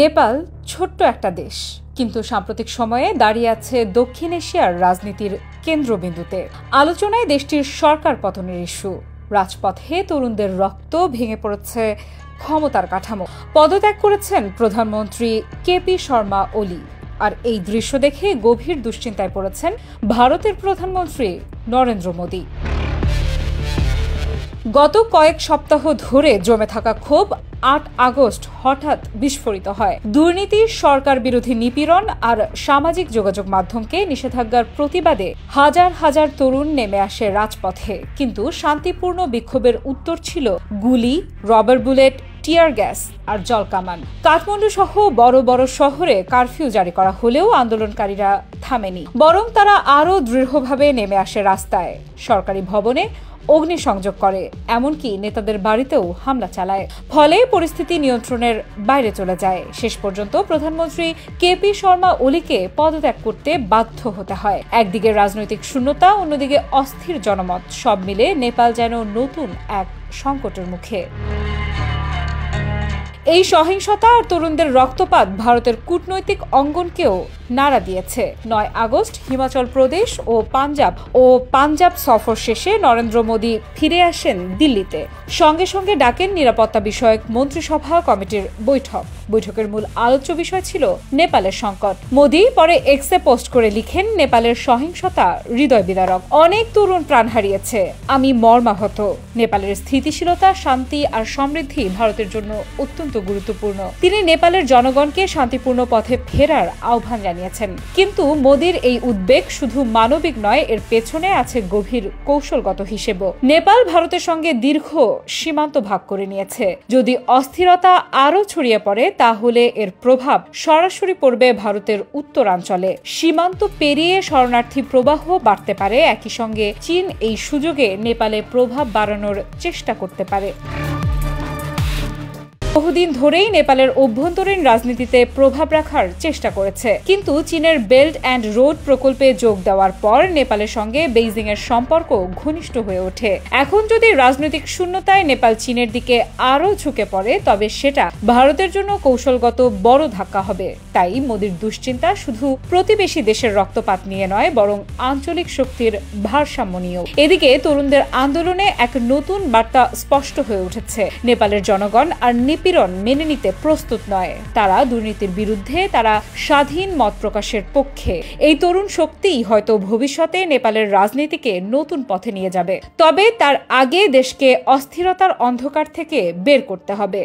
নেপাল ছোট্ট একটা দেশ, কিন্তু সাম্প্রতিক সময়ে দাঁড়িয়ে আছে দক্ষিণ এশিয়ার রাজনীতির কেন্দ্রবিন্দুতে। আলোচনায় দেশটির সরকার পতনের ইস্যু, রাজপথে তরুণদের রক্ত, ভেঙে পড়েছে ক্ষমতার কাঠামো। পদত্যাগ করেছেন প্রধানমন্ত্রী কেপি শর্মা ওলি। আর এই দৃশ্য দেখে গভীর দুশ্চিন্তায় পড়েছেন ভারতের প্রধানমন্ত্রী নরেন্দ্র মোদী। গত কয়েক সপ্তাহ ধরে জমে থাকা ক্ষোভ ৮ আগস্ট হঠাৎ বিস্ফোরিত হয়। দুর্নীতি, সরকার বিরোধী নিপীড়ন আর সামাজিক যোগাযোগ মাধ্যমকে নিষেধাজ্ঞার প্রতিবাদে হাজার হাজার তরুণ নেমে আসে রাজপথে। কিন্তু শান্তিপূর্ণ বিক্ষোভের উত্তর ছিল গুলি, রবার বুলেট, টিয়ার গ্যাস আর জলকামান। কাঠমান্ডু সহ বড় বড় শহরে কারফিউ জারি করা হলেও আন্দোলনকারীরা থামেনি, বরং তারা আরও দৃঢ়ভাবে নেমে আসে রাস্তায়, সরকারি ভবনে অগ্নিসংযোগ করে, এমনকি নেতাদের বাড়িতেও হামলা চালায়। ফলে পরিস্থিতি নিয়ন্ত্রণের বাইরে চলে যায়। শেষ পর্যন্ত প্রধানমন্ত্রী কেপি শর্মা ওলিকে পদত্যাগ করতে বাধ্য হতে হয়। একদিকে রাজনৈতিক শূন্যতা, অন্যদিকে অস্থির জনমত, সব মিলে নেপাল যেন নতুন এক সংকটের মুখে। এই সহিংসতা আর তরুণদের রক্তপাত ভারতের কূটনৈতিক অঙ্গনকেও নাড়া দিয়েছে। ৯ আগস্ট হিমাচল প্রদেশ ও পাঞ্জাব সফর শেষে নরেন্দ্র মোদী ফিরে আসেন দিল্লিতে। সঙ্গে সঙ্গে ডাকেন নিরাপত্তা বিষয়ক মন্ত্রিসভা কমিটির বৈঠকের মূল আলোচ্য বিষয় ছিল নেপালের সংকট। মোদী পরে এক্সে পোস্ট করে লিখেন, নেপালের সহিংসতা হৃদয় বিদারক, অনেক তরুণ প্রাণ হারিয়েছে, আমি মর্মাহত। নেপালের স্থিতিশীলতা, শান্তি আর সমৃদ্ধি ভারতের জন্য অত্যন্ত গুরুত্বপূর্ণ। তিনি নেপালের জনগণকে শান্তিপূর্ণ পথে ফেরার আহ্বান জানিয়েছেন। কিন্তু মোদীর এই উদ্বেগ শুধু মানবিক নয়, এর পেছনে আছে গভীর কৌশলগত হিসেবও। নেপাল ভারতের সঙ্গে দীর্ঘ সীমান্ত ভাগ করে নিয়েছে। যদি অস্থিরতা আরও ছড়িয়ে পড়ে, তাহলে এর প্রভাব সরাসরি পড়বে ভারতের উত্তরাঞ্চলে। সীমান্ত পেরিয়ে শরণার্থী প্রবাহ বাড়তে পারে। একই সঙ্গে চীন এই সুযোগে নেপালে প্রভাব বাড়ানোর চেষ্টা করতে পারে। বহুদিন ধরেই নেপালের অভ্যন্তরীণ রাজনীতিতে প্রভাব রাখার চেষ্টা করেছে, কিন্তু চীনের বেল্ট অ্যান্ড রোড প্রকল্পে যোগ দেওয়ার পর নেপালের সঙ্গে বেইজিং এর সম্পর্ক ঘনিষ্ঠ হয়ে ওঠে। এখন যদি রাজনৈতিক শূন্যতায় নেপাল চীনের দিকে আরও ঝুঁকে পড়ে, তবে সেটা ভারতের জন্য কৌশলগত বড় ধাক্কা হবে। তাই মোদীর দুশ্চিন্তা শুধু প্রতিবেশী দেশের রক্তপাত নিয়ে নয়, বরং আঞ্চলিক শক্তির ভারসাম্য নিয়েও। এদিকে তরুণদের আন্দোলনে এক নতুন বার্তা স্পষ্ট হয়ে উঠেছে। নেপালের জনগণ আর নিপীড়ন মেনে নিতে প্রস্তুত নয়। তারা দুর্নীতির বিরুদ্ধে, তারা স্বাধীন মত প্রকাশের পক্ষে। এই তরুণ শক্তিই হয়তো ভবিষ্যতে নেপালের রাজনীতিকে নতুন পথে নিয়ে যাবে। তবে তার আগে দেশকে অস্থিরতার অন্ধকার থেকে বের করতে হবে।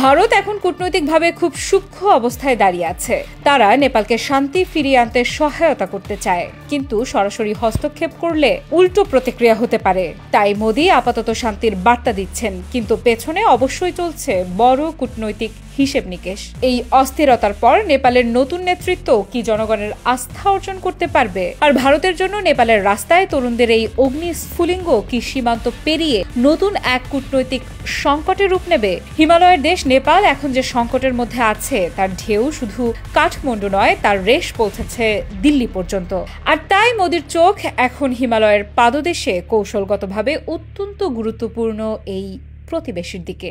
ভারত এখন কূটনৈতিকভাবে খুব সূক্ষ্ম অবস্থায় দাঁড়িয়ে আছে। তারা নেপালকে শান্তি ফিরিয়ে আনতে সহায়তা করতে চায়, কিন্তু সরাসরি হস্তক্ষেপ করলে উল্টো প্রতিক্রিয়া হতে পারে। তাই মোদী আপাতত শান্তির বার্তা দিচ্ছেন, কিন্তু পেছনে অবশ্যই চলছে বড় কূটনৈতিক হিসেব নিকেশ। এই অস্থিরতার পর নেপালের নতুন নেতৃত্ব কি জনগণের আস্থা অর্জন করতে পারবে? আর ভারতের জন্য নেপালের রাস্তায় তরুণদের এই অগ্নিস্ফুলিঙ্গ কি সীমান্ত পেরিয়ে নতুন এক কূটনৈতিক সংকটের রূপ নেবে? হিমালয়ের দেশ নেপাল এখন যে সংকটের মধ্যে আছে, তার ঢেউ শুধু কাঠমান্ডু নয়, তার রেশ পৌঁছেছে দিল্লি পর্যন্ত। আর তাই মোদীর চোখ এখন হিমালয়ের পাদদেশে কৌশলগতভাবে অত্যন্ত গুরুত্বপূর্ণ এই প্রতিবেশীর দিকে।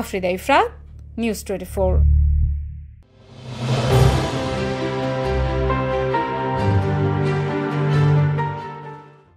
আফরিদা ইফরা, নিউজ 24।